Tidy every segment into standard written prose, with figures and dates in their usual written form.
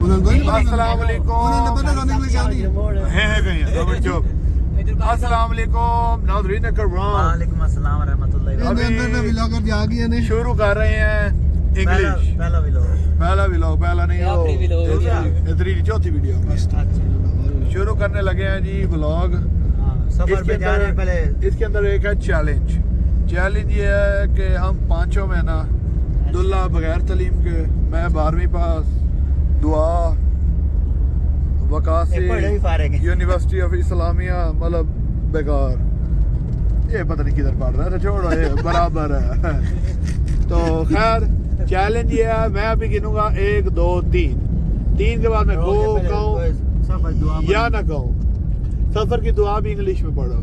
السلام علیکم. السلام علیکم ناظرین کرام. وعلیکم السلام ورحمۃ اللہ. شروع کر رہے ہیں انگلش. پہلا ولاگ پہلا نہیں چوتھی ویڈیو شروع کرنے لگے ہیں جی ولاگ. سفر پہ جا رہے ہیں. پہلے اس کے اندر ایک ہے چیلنج. چیلنج یہ ہے کہ ہم پانچوں میں نا عبداللہ بغیر تعلیم کے, میں 12ویں پاس, دعا وقاصی یونیورسٹی آف اسلامیہ مطلب بیکار, یہ پتہ نہیں کدھر پڑھ رہا ہے, چھوڑو یہ برابر ہے. تو خیر چیلنج یہ ہے, میں ابھی گنوں گا 1 2 3. 3 کے بعد میں گو کہوں یا نہ کہوں. سفر کی دعا بھی انگلش میں پڑھو.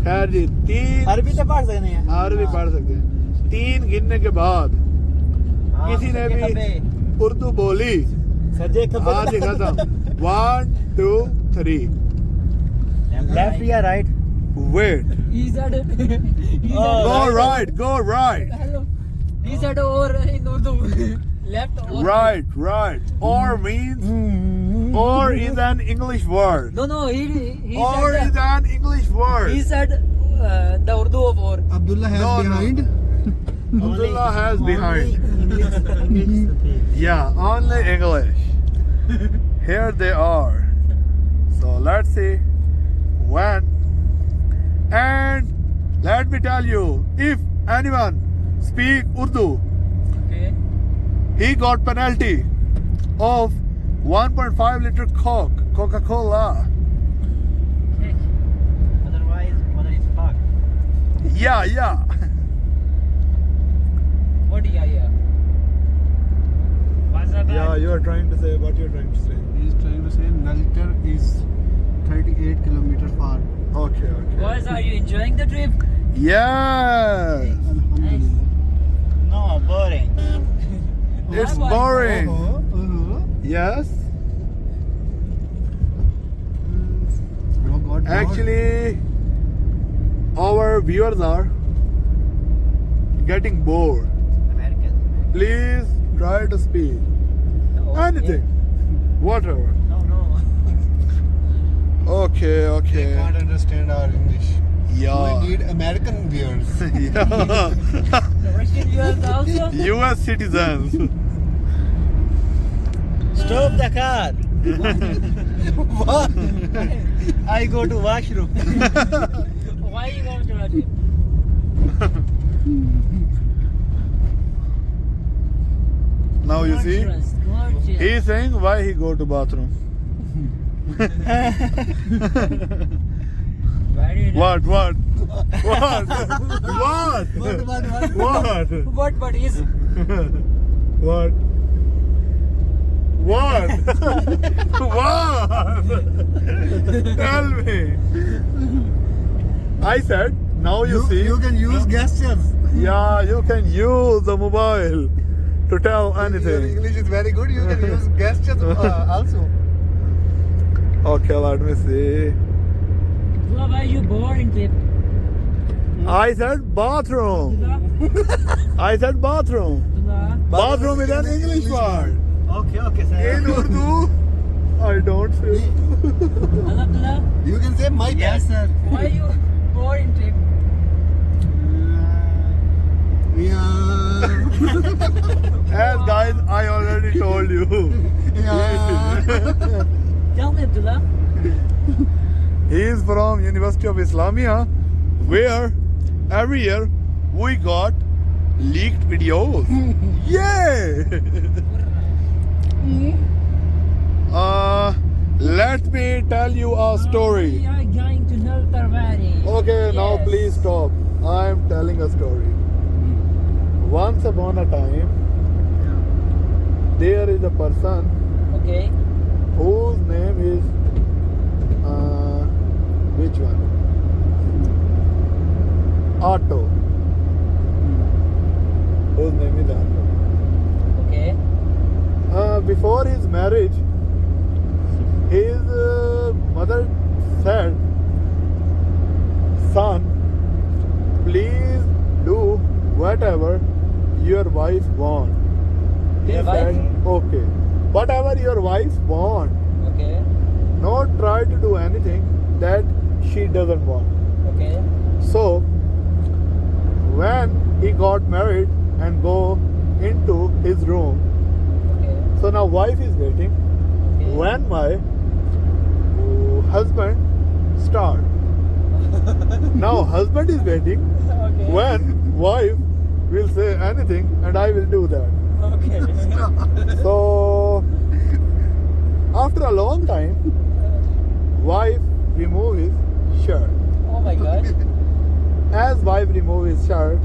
خیر جی 3 عربی تو پڑھ سکتے ہیں. عربی پڑھ سکتے ہیں. 3 گننے کے بعد کسی نے بھی اردو بولی سجے ہاں جی ختم. 1 2 3. لیفٹ یا right. Wait. He said. Go right. Go right. Hello. He said or in Urdu. Left or Right. Right. Or means. Or is an English word. No. He Or said. is an English word. He said the Urdu of or. Abdullah has No, no. behind. Abdullah has behind. English. Yeah, only English. Here they are. So let's see when. And let me tell you, if anyone speak Urdu, Okay. he got penalty of 1.5 liter Coca-Cola. Otherwise, mother is fucked. Yeah. What? Yeah. Yeah, you are trying to say what you are trying to say. He is trying to say Nalkar is 38 kilometers far. Okay. Boys, are you enjoying the trip? Yes. Alhamdulillah. No, boring. It's Why? boring. Yes. Oh God. Actually, our viewers are getting bored. American. Please try to speak No, anything, whatever. No. Okay. They can't understand our English. Yeah. We need American viewers. Yeah. The Russian viewers also. US citizens. Stop the car. What? I go to washroom. Why you going to Russia? Now you see, Gorgeous. he is saying why he go to bathroom. Very nice. What? What? What is? What? Tell me. I said, now you see. You can use gestures. Yeah, you can use the mobile to tell Your anything. English is very good. You can use gestures also. Okay, let me see. Why are you bored in trip? I said bathroom. I said bathroom. Bathroom is an English word. Okay, sir. In Urdu, I don't say. Alhamdulillah. You can say my Yes, bad. sir. Why are you bored in trip? Yeah. As guys, I already told you. Yeah. Tell me, Abdullah. He is from University of Islamia, where every year we got leaked videos. Yay! Let me tell you a story. We are going to Nalkar Valley. Okay, now Yes. please stop. I am telling a story. Once upon a time, there is a person Okay. whose name is which one? Otto. Whose name is Otto. Okay. Before his marriage, his mother said, "Son, please do whatever your wife wants." He Your said, wife? "Okay." whatever your wife want, Okay. not try to do anything that she doesn't want. Okay. So when he got married and go into his room, Okay. so now wife is waiting. Okay. When my husband start, now husband is waiting. Okay. When wife will say anything and I will do that. Okay. So after a long time, wife remove his shirt. Oh my God. As wife remove his shirt,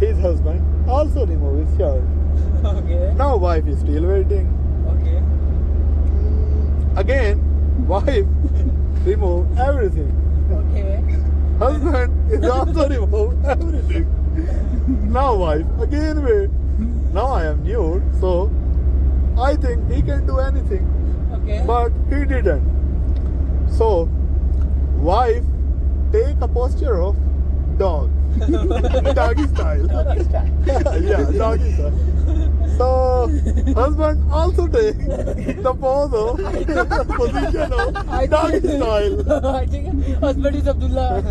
his husband also remove his shirt. Okay. Now wife is still waiting. Okay. Again, wife remove everything. Okay. Husband is also remove everything. Now wife again wait. Now I am nude, so I think he can do anything. Okay. But he didn't. So wife take a posture of dog. Doggy style. Yeah, doggy style. So husband also take the pose of position of doggy style. I think husband is Abdullah.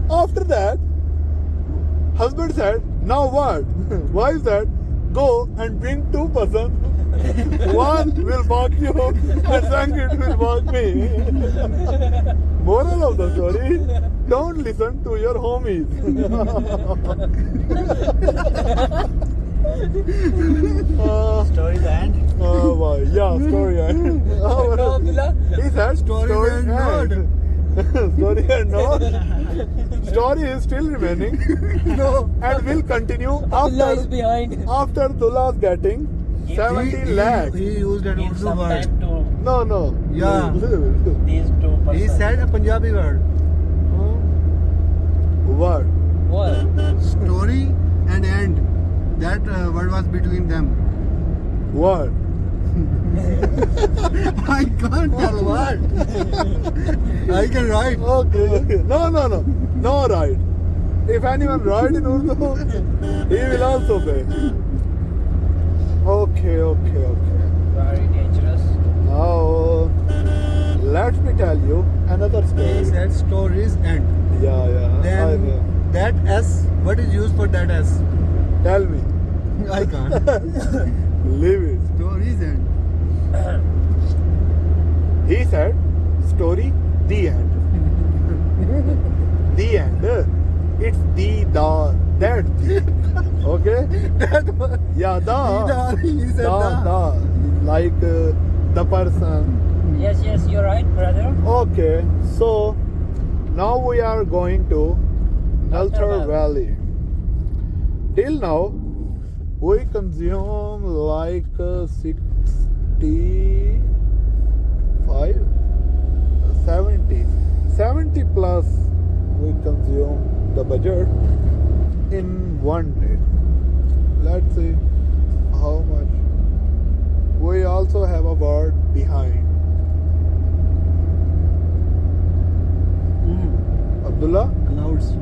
After that, husband said, now what? Wife said, go and bring 2 persons. One will walk you and second will walk me. Moral of the story, don't listen to your homies. Story the end. Yeah, story end. No, Abdullah. He said story and end. Story and not. Story is still remaining. No, and will continue Abdullah is after behind. Dullah's getting 70 lakhs. He used an Give Urdu some word. time to No. Yeah. these two persons. He said a Punjabi word. What? What? Story and end. That word was between them. What? I can't tell what. I can write. Okay. No. No right. If anyone write in Urdu, he will also pay. Okay. Very dangerous. Now, let me tell you another He story. said stories end. Yeah. I Then know. that S, what is used for that S? Tell me. I can't. Leave it. Stories end. He said, story, the end. The end. It's the, that. Okay? That was. Yeah, He said the. Like the person. Yes, you're right, brother. Okay, so now we are going to Nalthar Nalthar Valley. Till now, we consume like 65, 70 plus we consume the budget in one day. Let's see how much. We also have a word behind. Abdullah, Clouds.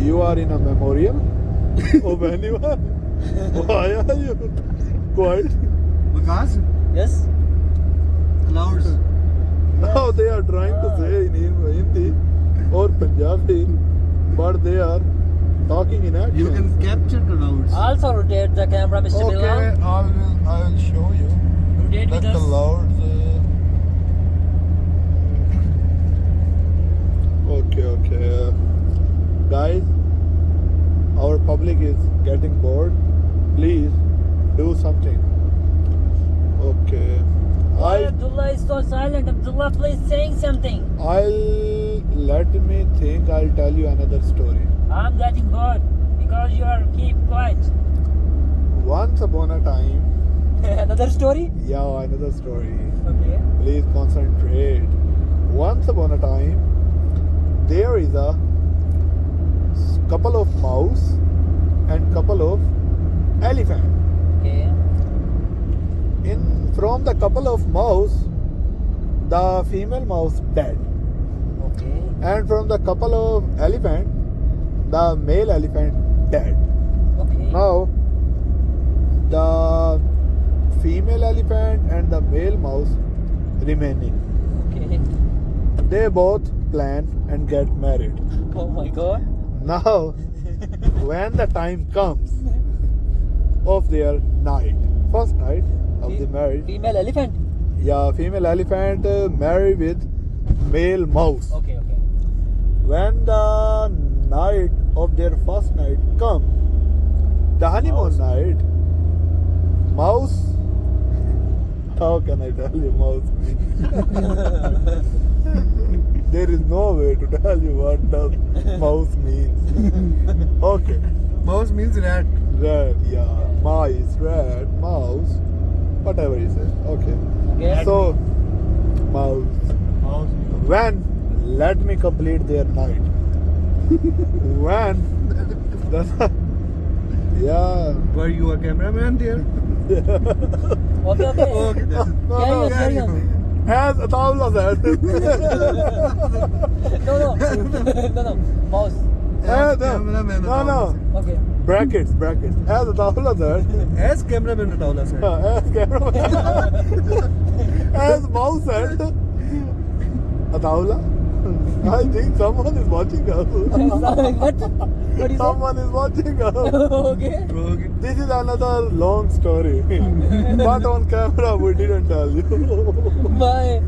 you are in a memorial of anyone? Why are you quiet? Because Yes. clouds. Now they are trying to say in Hindi or Punjabi, but they are talking in action. You can capture clouds. Also rotate the camera, Mr. Okay, Bilal. I will show you Rotate the with us. clouds. Okay. Guys, our public is getting bored. Please do something. Okay. Why Abdullah is so silent? Abdullah, please saying something. Let me think. I'll tell you another story. I'm getting bored because you are keep quiet. Once upon a time, Another story? yeah, another story. Okay. Please concentrate. Once upon a time, there is a couple of mouse and couple of elephant. Okay. From the couple of mouse, the female mouse dead, Okay. and from the couple of elephant, the male elephant dead. Okay. Now, the female elephant and the male mouse remaining. Okay. They both plan and get married. Oh my god. Now, when the time comes of their night, first night of the marriage, Female elephant. yeah, female elephant marry with male mouse. Okay, okay. When the night of their first night come, the honeymoon night, mouse. How can I tell you mouse means? There is no way to tell you what does mouse means. Okay, Mouse means rat. rat, yeah, mice, rat, mouse, whatever you say. Okay, Okay. so mouse. Mouse. When let me complete their night. When the yeah. Were you a cameraman there? Okay, okay. Okay. No, Carry on, carry on. As Atawla said. No, no. No, no. Mouse. No, Cameraman. no. Okay. Brackets. As Atawla said. As cameraman Ataula said. As cameraman. As mouse said. Atawla. I think someone is watching us. What? What is that? Someone is watching us. Okay. Okay. This is another long story. But on camera we didn't tell you. Bye.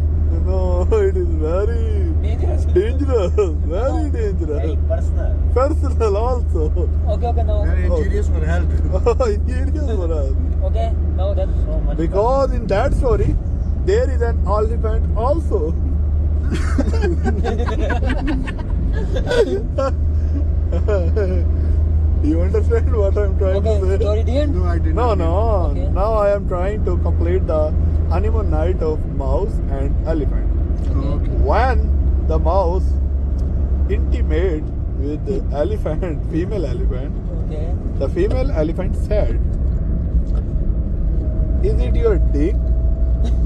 No, it is very Dangerous. dangerous. Very dangerous. Very personal. Personal also. Okay, okay, no. Very injurious for health. Serious for us. Okay, no, that's So much. Because in that story, there is an elephant also. You understand what I'm trying okay. to say? Story the end. No, I didn't. No. Okay. Now I am trying to complete the honeymoon night of mouse and elephant. Okay. When the mouse intimate with the elephant, female elephant, Okay. the female elephant said, "Is it your dick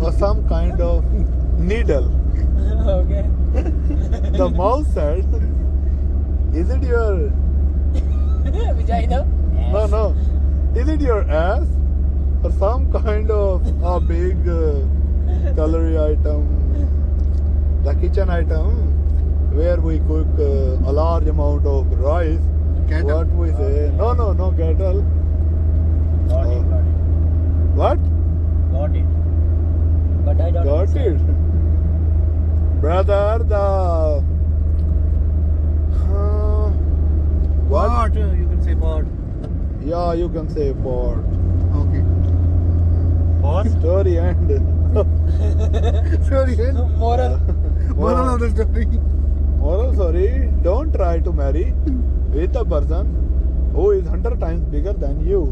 or some kind of needle?" Okay. The mouse said, "Is it your Vagina. no? Is it your ass or some kind of a big cutlery item, the kitchen item where we cook a large amount of rice? Kettle. What we say? No, kettle. Got it. What? Got it. But I don't Got understand. it, brother. The What? You can say what? Yeah, you can say board. Okay. What? Story end. Sorry. Moral. Moral of the story. Moral story, don't try to marry with a person who is 100 times bigger than you.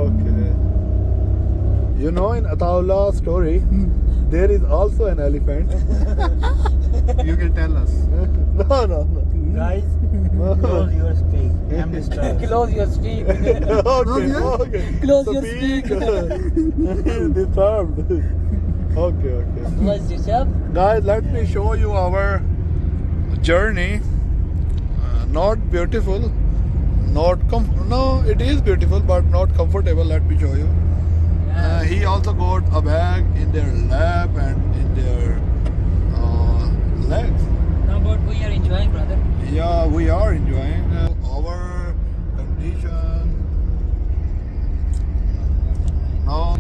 Okay. You know, in Ataulah's story, there is also an elephant. You can tell us. No. Guys, close your speak. I'm disturbed. Close your speak. Okay. Close So your speak. speak. Disturbed. Okay. Close yourself. Guys, let me show you our journey. Not beautiful, no, it is beautiful, but not comfortable. Let me show you. He also got a bag in their lap and in their legs. No, but we are enjoying, brother. Yeah, we are enjoying our condition. Now,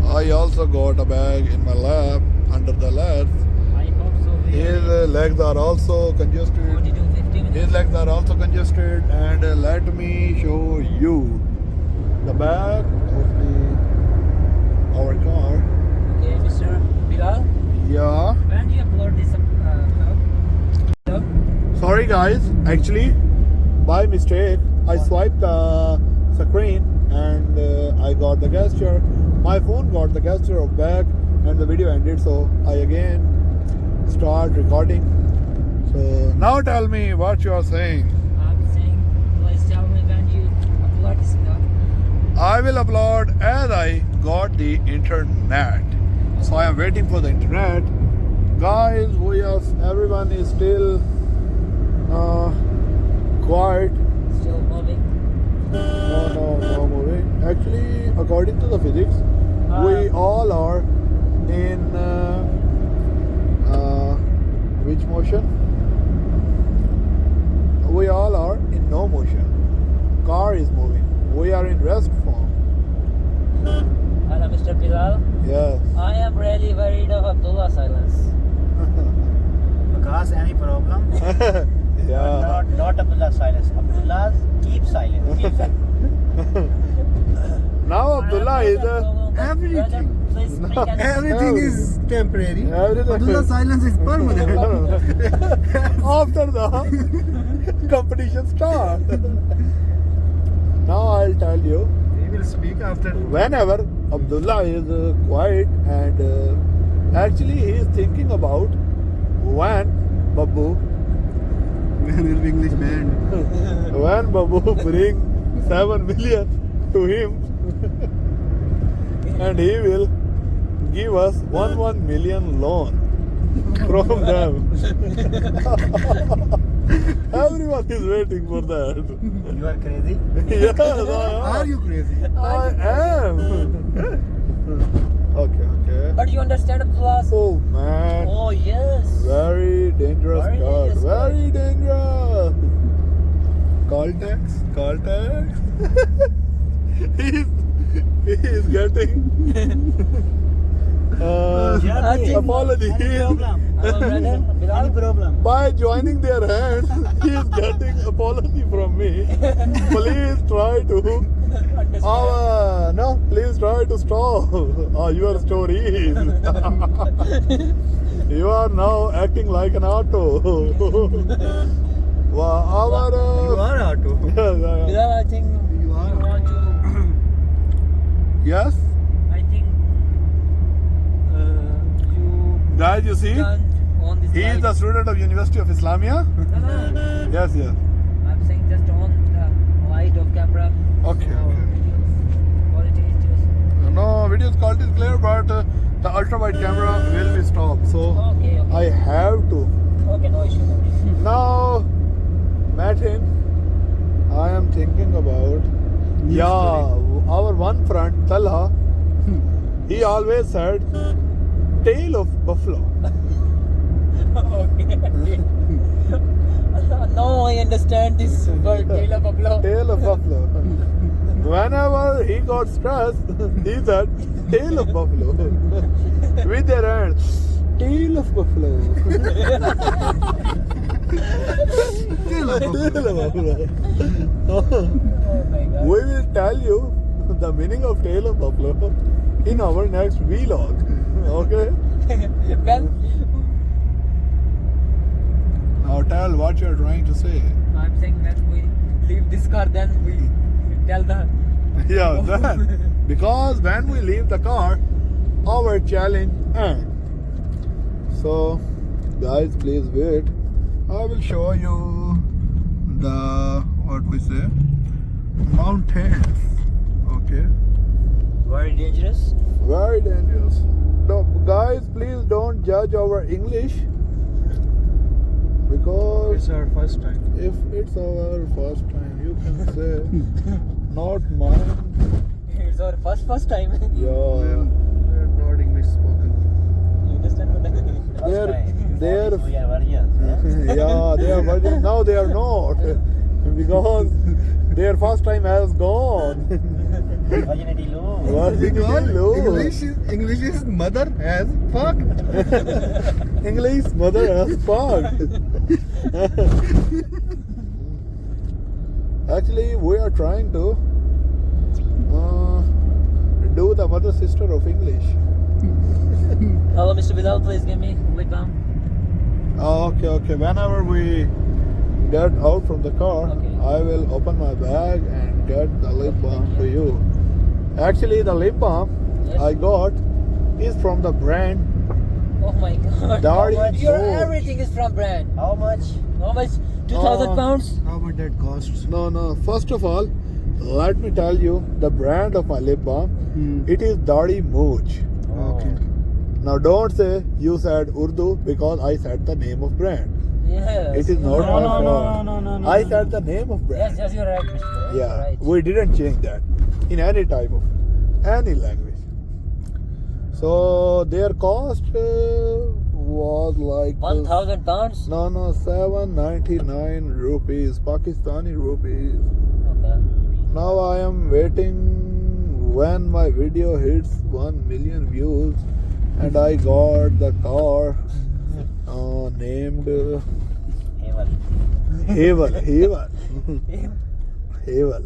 I also got a bag in my lap, under the legs. I hope so. His legs are also congested. 40 to 50 minutes. His legs are also congested, and let me show you the back of our car. Okay, Mr. Bilal, Yeah. when do you upload this vlog? Sorry guys, actually by mistake I swiped the screen and I got the gesture. My phone got the gesture of back and the video ended, so I again start recording. So now tell me what you are saying. I'm saying, please tell me when you upload this vlog. I will upload as I got the internet. So I am waiting for the internet. Guys, everyone is still quiet. Still moving. No, according to the physics, we all are in which motion? We all are in no motion. Car is moving. We are in rest form. Hello, Mr. Bilal. Yes. I am really worried of Abdullah's silence. Because any problem? Yeah. Not Abdullah's silence. Abdullah's keep silent. Keep silent. Now Abdullah is Everything. Please speak and Everything is temporary. Everything. Abdullah's silence is permanent. After the competition start. Now I'll tell you. He will speak after. Whenever Abdullah is quiet and actually he is thinking about when Babu Will be English band. when Babu bring 7 million to him and he will give us 1 million loan from them. Everyone is waiting for that. You are crazy? Yes, Are you crazy? I am. Okay. But you understand Abdullah's? Oh man. Oh yes. Very dangerous Very card. dangerous card. Very dangerous. Call tax. he is getting apology. Any problem? Hello, brother. Any Bilal. problem? By joining their hands, he is getting apology from me. Please try to please try to stop your stories. You are now acting like an auto. Wow, our You are auto. Bilal, I think You are. want to. Yes, I think you guys, you see, done on this. he is light. the student of University of Islamia. No. Yes. I'm saying just on the light of camera. Okay. Quality is just. No, video's quality is clear, but the ultra wide camera will be stopped. So Okay. I have to. Okay, no issue. Now, Martin, I am thinking about our one friend Talha. He always said tail of buffalo. Okay. Now I understand this word, tail of buffalo. Tail of buffalo. Whenever he got stressed, he said tail of buffalo. With their hands, tail of buffalo. Tail of buffalo. Oh my god. We will tell you the meaning of tail of buffalo in our next vlog. Okay? Well, Now tell what you're trying to say. I'm saying when we leave this car, then we tell the. Yeah, that. Because when we leave the car, our challenge ends. So, guys, please wait. I will show you the mountains. Okay. Very dangerous. Very dangerous. No, guys, please don't judge our English because It's our first time. if it's our first time, you can say not mine. It's our first time. Yeah. We're not English spoken. You understand what I mean? They're We are virgins. yeah, they are virgins. Now they are not because their first time has gone. Virginity low. Virginity low. English is mother as fuck. English mother has fucked. Actually, we are trying to do the mother sister of English. Hello, Mr. Bilal, please give me lip balm. Okay. Whenever we get out from the car, Okay. I will open my bag and get the lip balm to you. Actually, the lip balm Yes. I got is from the brand Oh my god. Darling Your George. everything is from brand. How much? How much? 2,000 pounds? How much that costs? No. First of all, let me tell you the brand of my lip balm. It is Dadi Mooch. Okay. Now don't say you said Urdu because I said the name of brand. Yes. It is not my fault. No. I said the name of brand. Yes, you're right, Mr. Bilal. Yeah, Right. we didn't change that in any type of any language. So their cost was like 1,000 pounds. no 799 rupees, Pakistani rupees. Okay. Now I am waiting when my video hits 1 million views, and I got the car named Havel. Havel.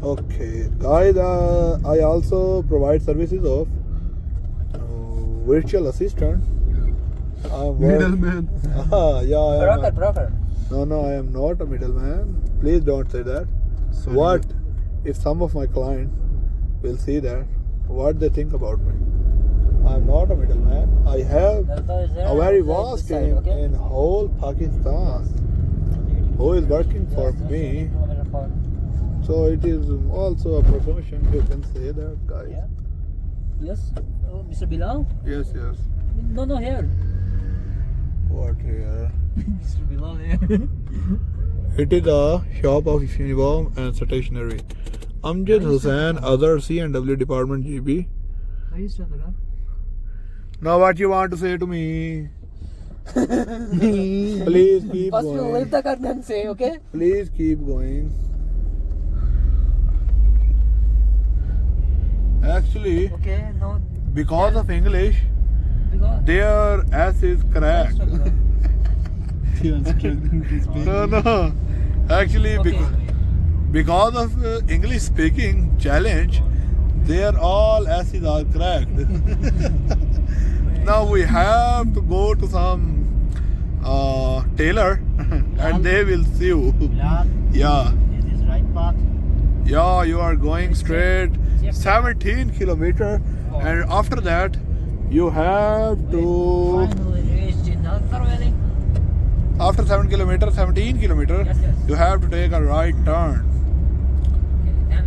Okay, guys, I also provide services of virtual assistant. Middleman. Yeah, I am Broker. No, I am not a middleman. Please don't say that. Sorry. What if some of my clients will see that? What they think about me? I am not a middleman. I have a very vast team in whole Pakistan who is working for me. So it is also a promotion. You can say that, guys. Yeah. Yes. Oh, Mr. Bilal? Yes. No, here. What here? Mr. Bilal here. It is a shop of uniform and stationery. Amjad Hussain, other C&W department GB. Are you still in the car? Now what you want to say to me? Please keep First you going. leave the car and say, okay? Please keep going. Actually, Okay, no. because of English, Because their ass is cracked. No. Actually, Okay. because of English speaking challenge, their all asses are cracked. Now we have to go to some tailor and they will see you. Yeah. Is this right path? Yeah, you are going straight 17 kilometer, and after that you have to, finally reached in Altar Valley. after 17 kilometer, Yes. you have to take a right turn. Okay, then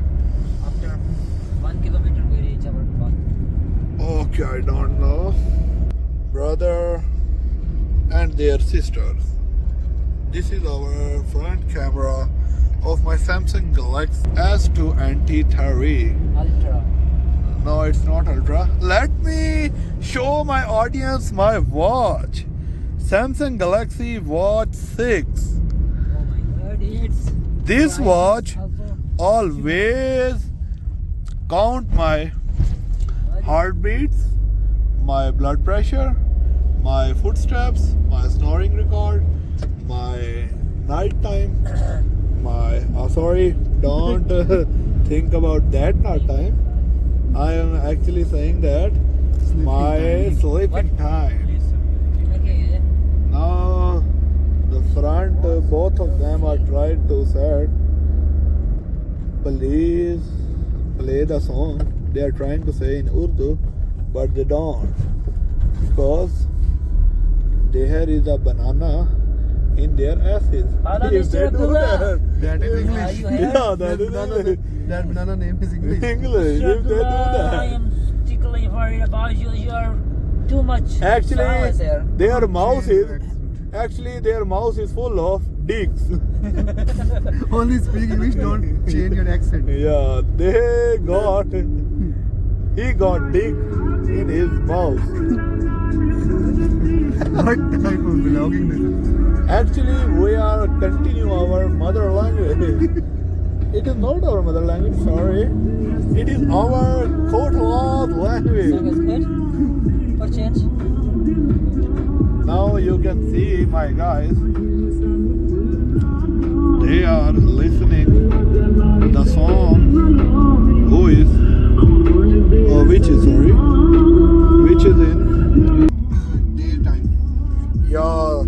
after 1 kilometer we reach our spot. Okay, I don't know. Brother and their sisters. This is our front camera of my Samsung Galaxy S2 NT3. Ultra. No, it's not Ultra. Let me show my audience my watch. Samsung Galaxy Watch 6. Oh my god, it's This bright watch also. always count my heartbeats, my blood pressure, my footsteps, my snoring record, my night time, my sorry, don't think about that night time. I am actually saying that my sleeping time. Okay, Now the front, both of them are trying to say, please play the song. They are trying to say in Urdu, but they don't, because there is a banana in their asses. Hello, If Mr. they do Abdullah. That is Are English. you here? Yeah, that is English. That banana name is English. English. If they do I that. am particularly worried about you. You are too much silence Actually, here. their mouth Change is accent. actually their mouth is full of dicks. Only speak English, don't change your accent. Yeah, he got dick in his mouth. What type of vlogging this is? Actually, we are continue our mother language. It is not our mother language, sorry. It is our Kotlas Song language. is good for change. Now you can see my guys. They are listening the song. Who is? Oh, which is sorry? Which is in? Daytime. Yeah.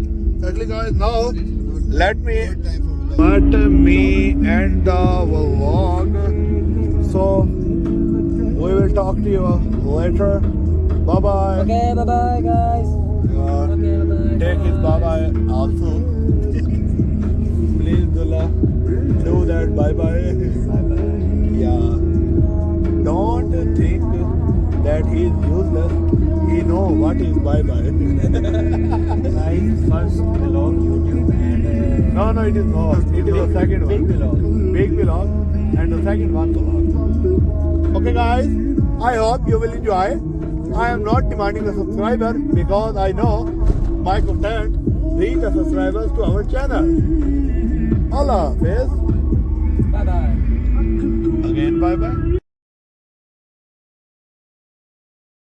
Actually, guys, now let me. Good time for vlogging. But me and the vlog. So we will talk to you later. Bye bye. Okay, bye bye, guys. Okay, bye bye. Take his bye bye also. Please, Dullah, do that bye bye. Bye bye. Yeah. Don't think that he is useless. He know what is bye bye. Like first vlog YouTube and No, it is not. It is the second big one. vlog. Big vlog. And the second one vlog. Okay guys, I hope you will enjoy. I am not demanding a subscriber because I know my content reach the subscribers to our channel. Allah Hafiz. Bye bye. Again bye bye.